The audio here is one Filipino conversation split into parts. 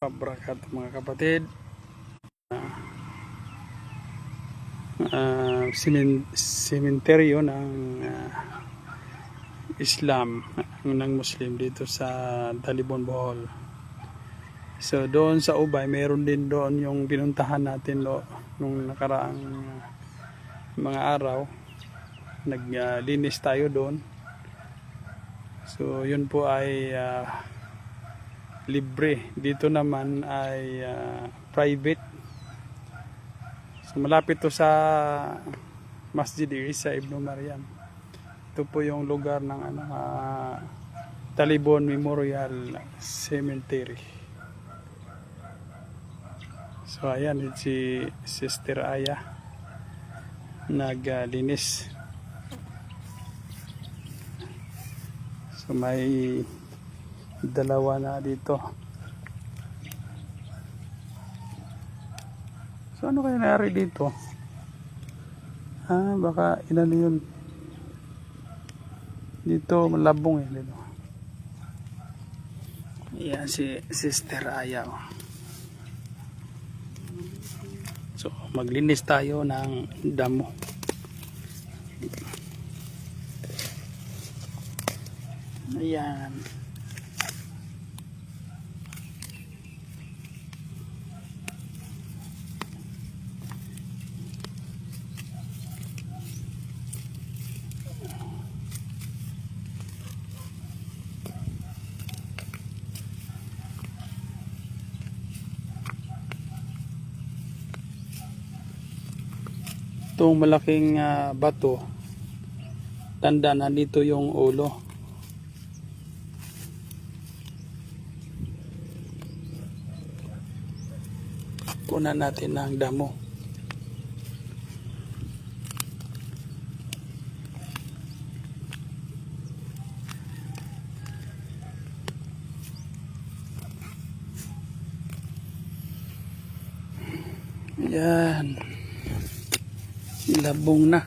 Wabarakatuh mga kapatid. Sementeryo ng Islam, ng Muslim dito sa Talibon, Bohol. So doon sa Ubay, mayroon din doon yung pinuntahan natin nung nakaraang mga araw. Naglinis tayo doon. So yun po ay libre. Dito naman ay private. So malapit to sa Masjid Isa Ibn Maryam. Ito po yung lugar ng Talibon Memorial Cemetery. So ayan si Sister Aya naglinis. So may dalawa na dito. So ano kaya nangyari dito? Baka inano yun. Dito malabong dito. Ayan si Sister Aya. So maglinis tayo ng damo. Ayan. Itong malaking bato, tanda na dito yung ulo. Punan natin ng damo. Yan. Labong na.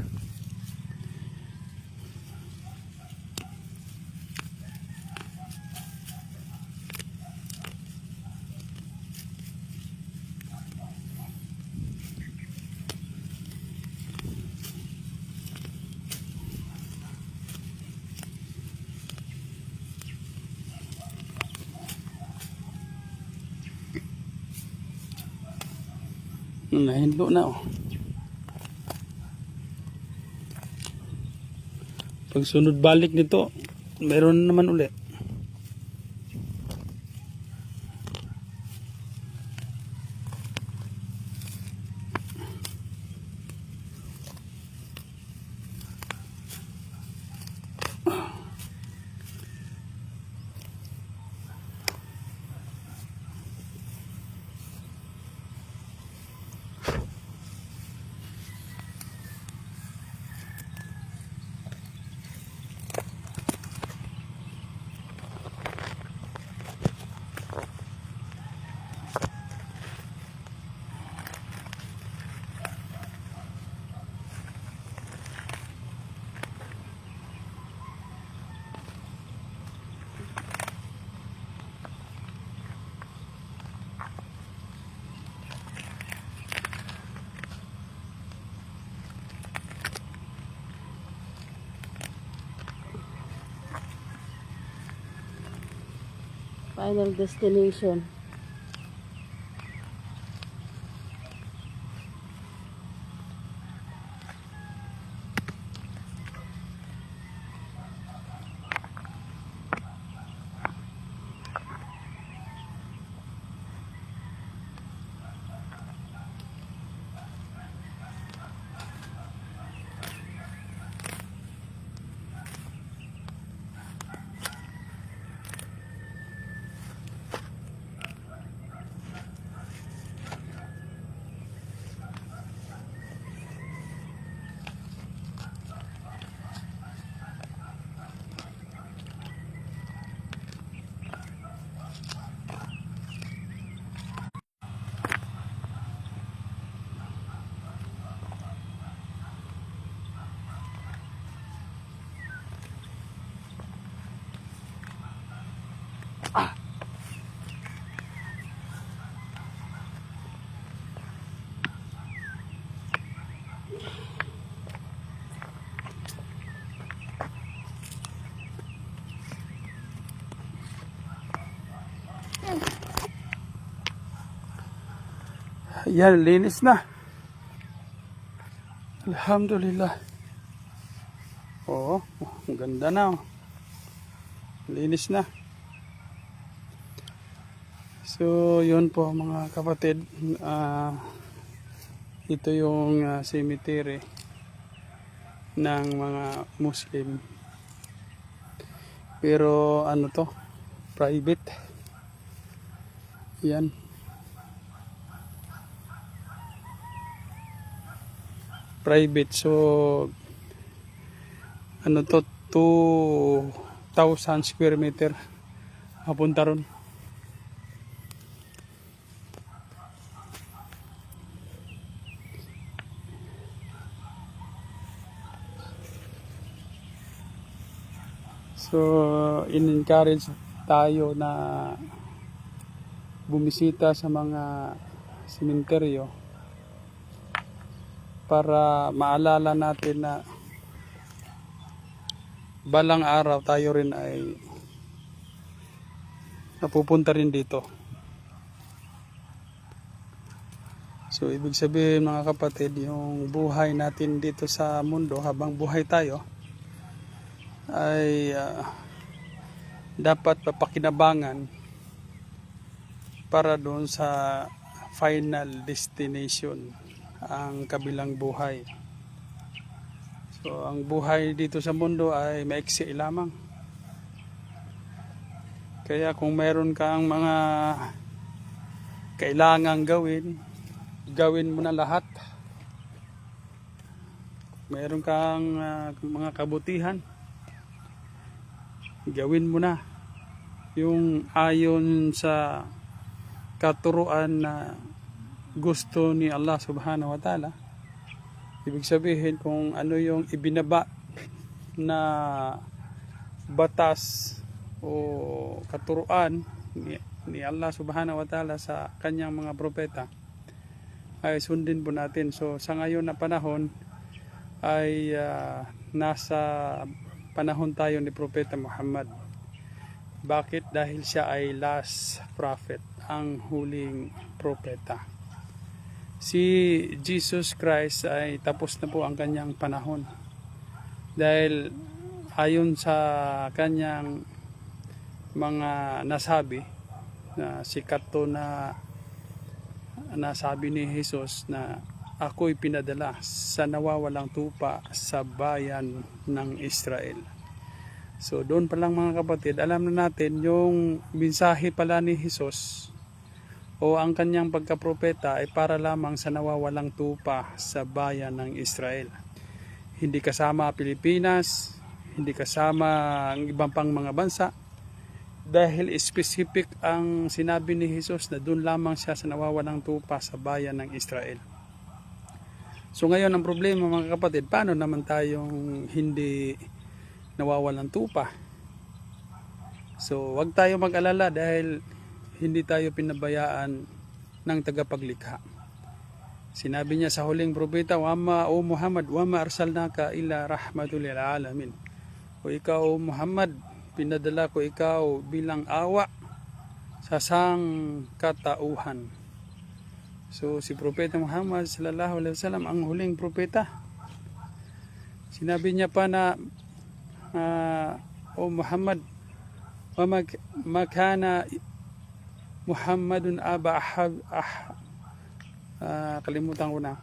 Nahilo na Pag sunod balik nito, meron naman ulit. Final destination. Ayan, linis na. Alhamdulillah. Oo, ang ganda na. Oh. Linis na. So, yun po mga kapatid. Ito yung cemetery ng mga Muslim. Pero ano to? Private. Yan. Private. So, ano to? 2,000 square meter. Papunta ron. So, in-encourage tayo na bumisita sa mga sementeryo para maalala natin na balang araw tayo rin ay napupunta rin dito. So, ibig sabihin mga kapatid, yung buhay natin dito sa mundo habang buhay tayo ay dapat papakinabangan para doon sa final destination, ang kabilang buhay. So ang buhay dito sa mundo ay maiksi lamang. Kaya kung meron kang mga kailangang gawin mo na lahat. Meron kang mga kabutihan, gawin mo na yung ayon sa katuruan na gusto ni Allah subhanahu wa ta'ala. Ibig sabihin kung ano yung ibinaba na batas o katuruan ni Allah subhanahu wa ta'ala sa kanyang mga propeta ay sundin po natin. So sa ngayon na panahon ay nasa panahon tayo ni Propeta Muhammad. Bakit? Dahil siya ay last prophet, ang huling propeta. Si Jesus Christ ay tapos na po ang kanyang panahon. Dahil ayon sa kanyang mga nasabi, na sikat to na nasabi ni Jesus na ako'y pinadala sa nawawalang tupa sa bayan ng Israel. So doon pa lang mga kapatid, alam na natin yung mensahe pala ni Jesus o ang kanyang pagkapropeta ay para lamang sa nawawalang tupa sa bayan ng Israel. Hindi kasama Pilipinas, hindi kasama ang ibang pang mga bansa, dahil specific ang sinabi ni Jesus na doon lamang siya sa nawawalang tupa sa bayan ng Israel. So ngayon ang problema mga kapatid, paano naman tayong hindi nawawalan tupa? So wag tayo mag-alala dahil hindi tayo pinabayaan ng tagapaglikha. Sinabi niya sa huling propeta, "Wama o Muhammad, wama arsalnaka illa rahmatul lil alamin." O ikaw o Muhammad, pinadala ko ikaw bilang awa sa sangkatauhan. So si Propeta Muhammad sallallahu alaihi wasallam ang huling propeta. Sinabi niya pa na o Muhammad, wa makana Muhammadun aba kalimutan ko na.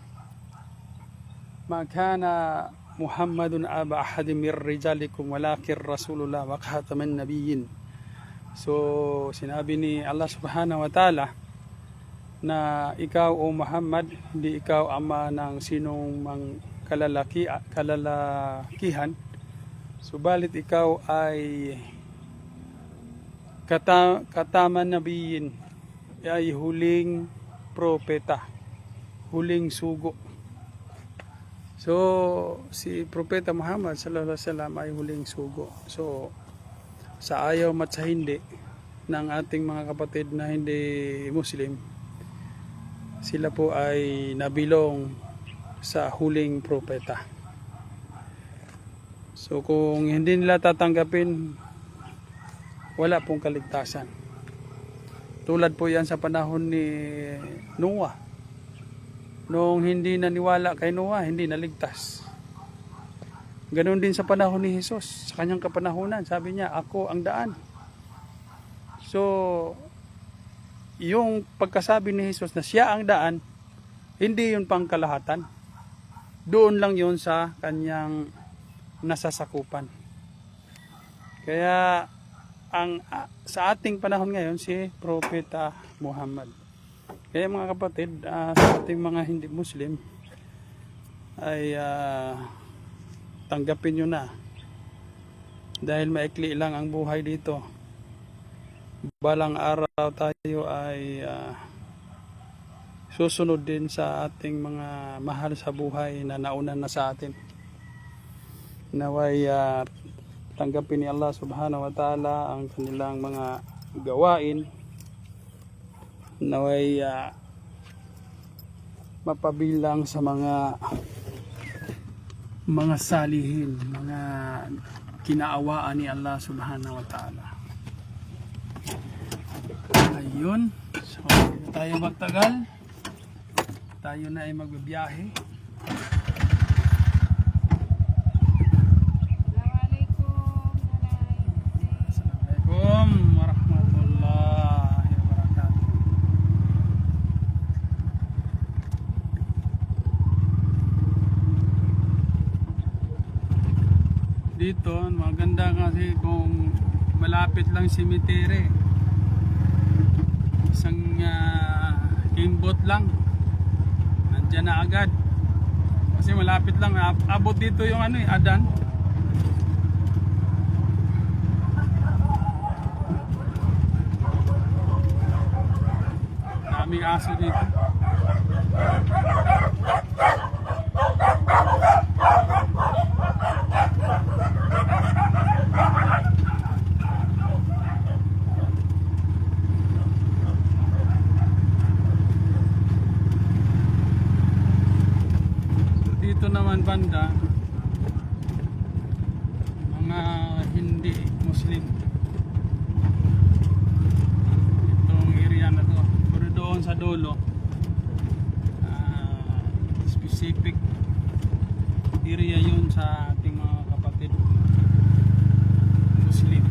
Makana Muhammadun aba ahad min rijalikum walakin Rasulullah wa khataman nabiyyin. So sinabi ni Allah subhanahu wa ta'ala na ikaw o Muhammad, hindi ikaw ama ng sinong mang kalalakihan, subalit ikaw ay kataman nabiyin, ay huling propeta, huling sugo. So si Propeta Muhammad sallallahu alaihi wasallam ay huling sugo. So sa ayaw mat sa hindi ng ating mga kapatid na hindi Muslim, sila po ay nabilong sa huling propeta. So kung hindi nila tatanggapin, wala pong kaligtasan. Tulad po yan sa panahon ni Noah. Nung hindi naniwala kay Noah, hindi naligtas. Ganon din sa panahon ni Jesus. Sa kanyang kapanahunan, sabi niya, ako ang daan. So, yung pagkasabi ni Jesus na siya ang daan, hindi yun pang kalahatan. Doon lang yun sa kanyang nasasakupan. Kaya, sa ating panahon ngayon, si Propeta Muhammad. Kaya mga kapatid, sa ating mga hindi Muslim, ay tanggapin nyo na. Dahil maikli lang ang buhay dito. Balang araw tayo ay susunod din sa ating mga mahal sa buhay na nauna na sa atin. Naway tanggapin ni Allah subhanahu wa ta'ala ang kanilang mga gawain. Naway mapabilang sa mga salihin, mga kinaawaan ni Allah subhanahu wa ta'ala. Ayun, so hindi tayo magtagal, tayo na ay magbibiyahe. Assalamualaikum warahmatullahi wabarakatuh. Dito maganda kasi kung malapit lang cemetery, isang kimbot lang nandyan na agad kasi malapit lang, abot dito yung Adan. Daming aso dito. Dito naman banda, mga hindi Muslim. Itong area na to, pero doon sa dulo, specific area yun sa ating mga kapatid Muslim.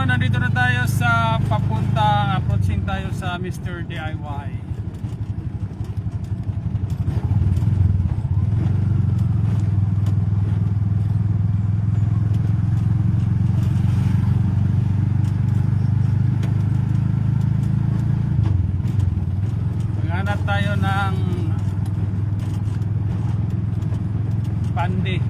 Nandito na tayo sa approaching tayo sa Mr. DIY. Maghanap tayo ng pandesal.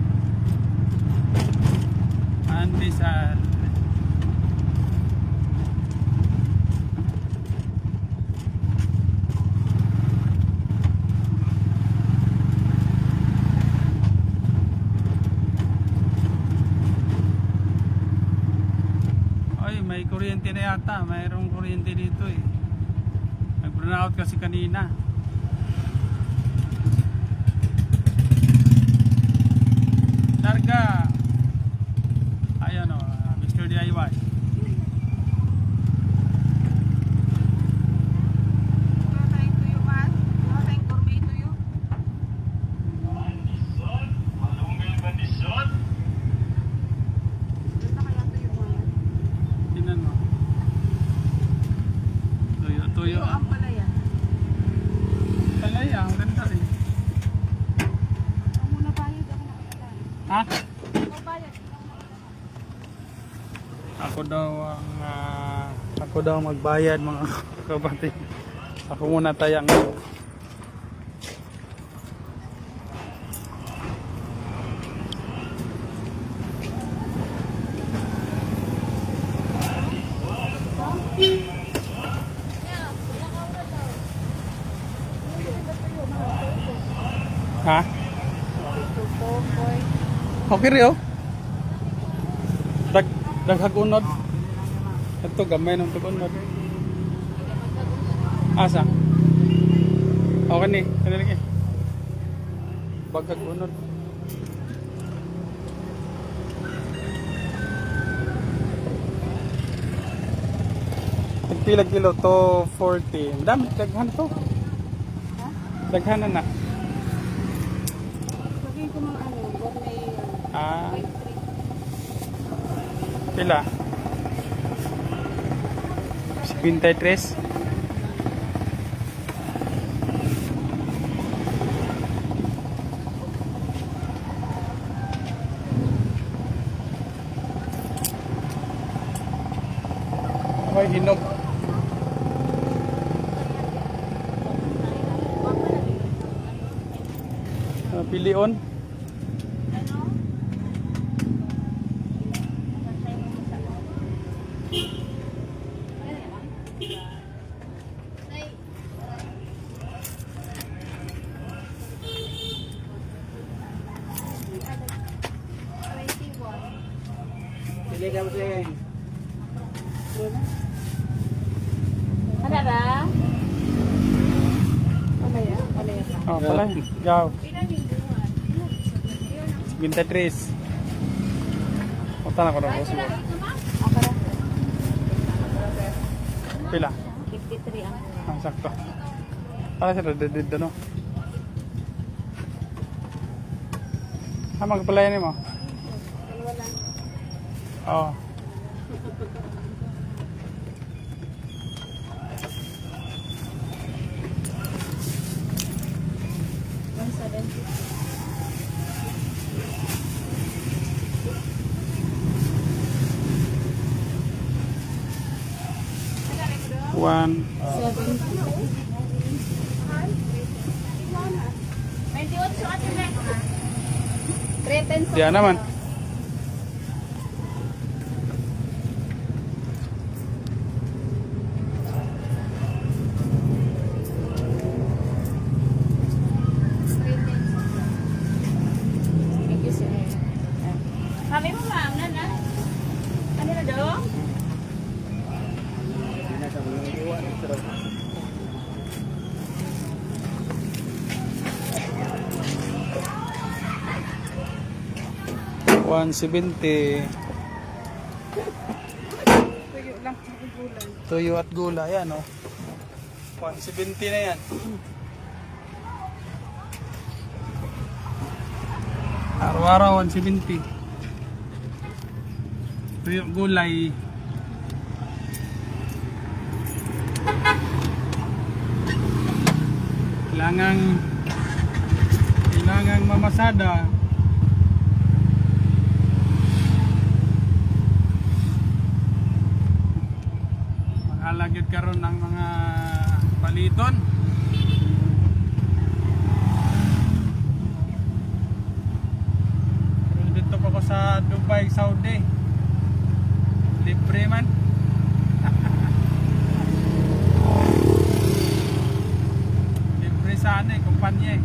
May kuryente na yata, mayroong kuryente dito eh. Burnout kasi kanina. Larga. Ayan o, Mr. DIY. Wala tayong tuyo, man. Wala tayong gourmet tuyo. Ganda kaya tuyo, man. Tingnan mo. Tuyo. Tuyo ang palaya. Palaya, ang ganda rin. Ako muna bayad, ako na kailan. Ha? Ako bayad. Ako daw magbayad mga kapatid. Ako muna tayang. Ha? Okay rin oh. Daghagunod. Ito gamay ng tugunod. Asa? Okay ni, kanilagi. Baghagunod. Pila kilo to 40. Dami daghan to. Daghan na. Sabihin ko mga gourmet. Ah. Pila? 53. Ay, hinog. Pilion. Pili ka mo siya. Ano ba? Palaya? Palaya ka. Oh, pala. Gaw. 53. Punta na ko na po siguro. Ako na. Pila? 53 ang Ah, sakto. Para sa dadid no. Ah, magpalayan mo. dalawa lang. Oo. One. 28 ate Mek. 3 Diyan naman. Thank you, sir. Sabi mo, ma'am, na. Ano na daw? $170. Tuyo lang, gulay. Tuyo at gula. Yan oh. 170 na yan. Araw-araw 170. Tuyo gulay. Kailangang mamasada. Mahalagid karon ng mga paliton. Pero dito pa ko sa Dubai, Saudi. Libre man. Libre sa ano kumpanya eh.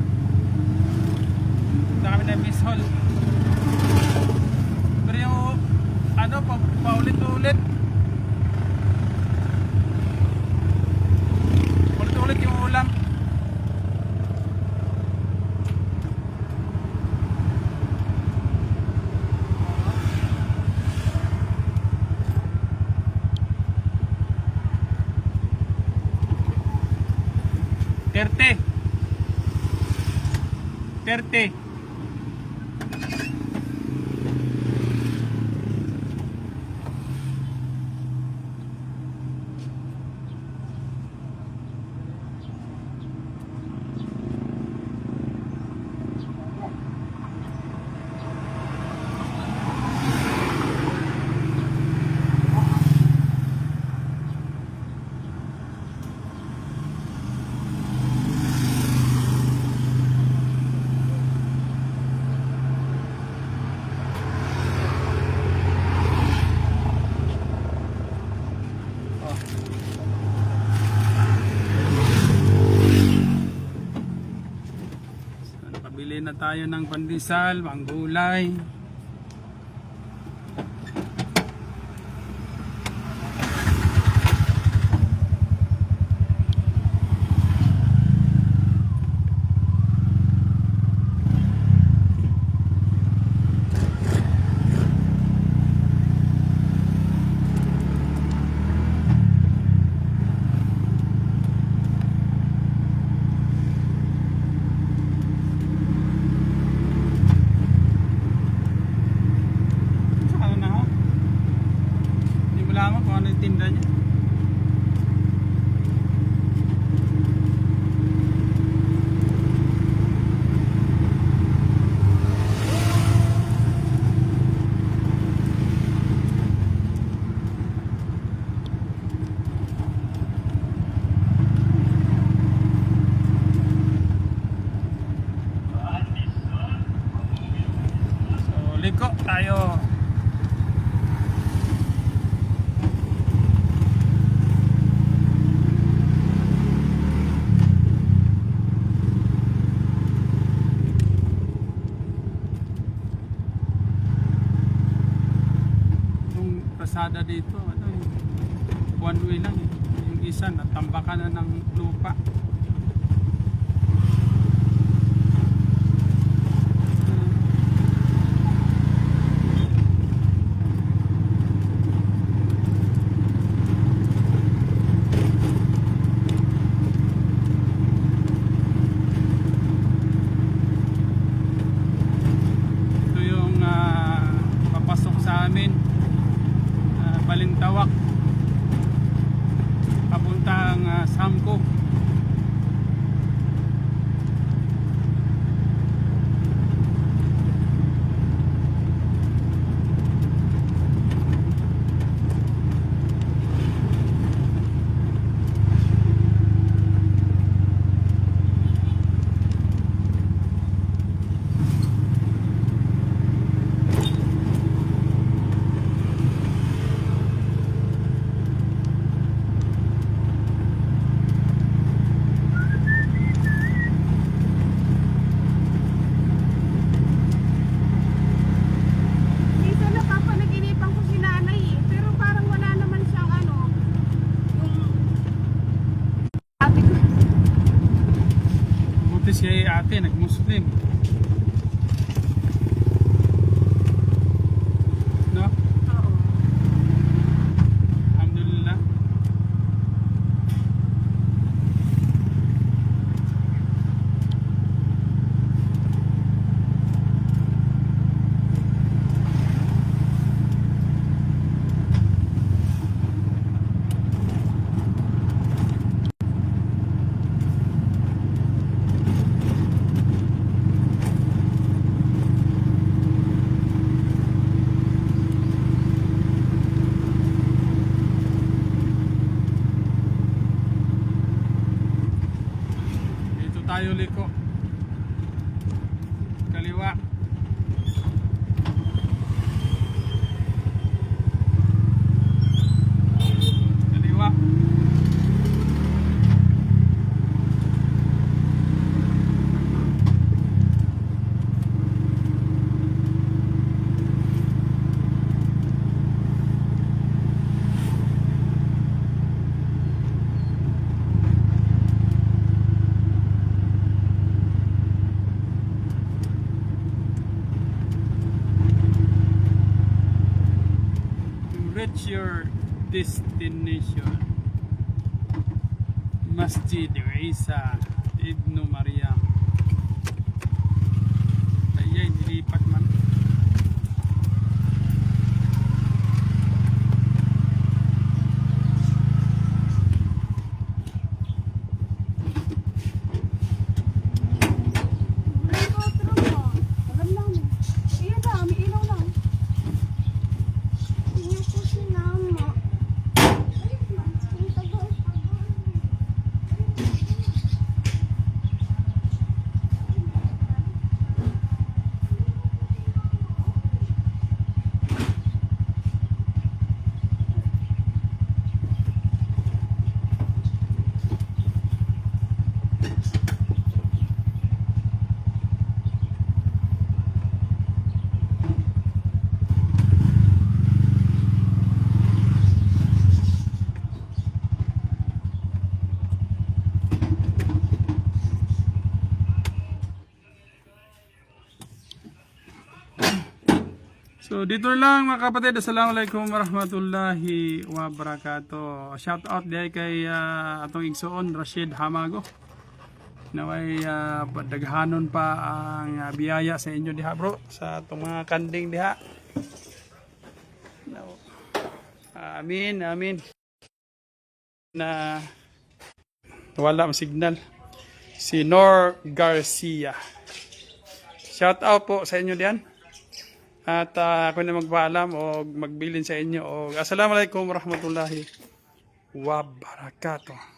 Punta kami na Miss Hall. Pero yung ano, paulit-ulit. 30. 30. Nakabili na tayo ng pandesal, panggulay. Lamang kung ano yung tinda niya. So, liko tayo. Pasada dito, ano yung one way lang eh. Yung isa natambakan na ng lupa. Ito yung papasok sa amin. Balintawak papuntang Samco. Si ate nag-Muslim. No? Oo. Alhamdulillah. Tayo liko kaliwa. Kaliwa. Reach your destination. Masjid Isa. Ibnu Maryam. Ayay, nilipat man. So dito lang mga kapatid, assalamualaikum warahmatullahi wabarakatuh. Shout out diay kay atong igsoon Rashid Hamago. Naway daghanon pa ang biyaya sa inyo diha bro sa atong mga kanding diha. No. Amin, amin. Na wala ang signal. Si Nor Garcia. Shout out po sa inyo diyan. At ako na magpaalam o magbilin sa inyo. O assalamualaikum warahmatullahi wabarakatuh.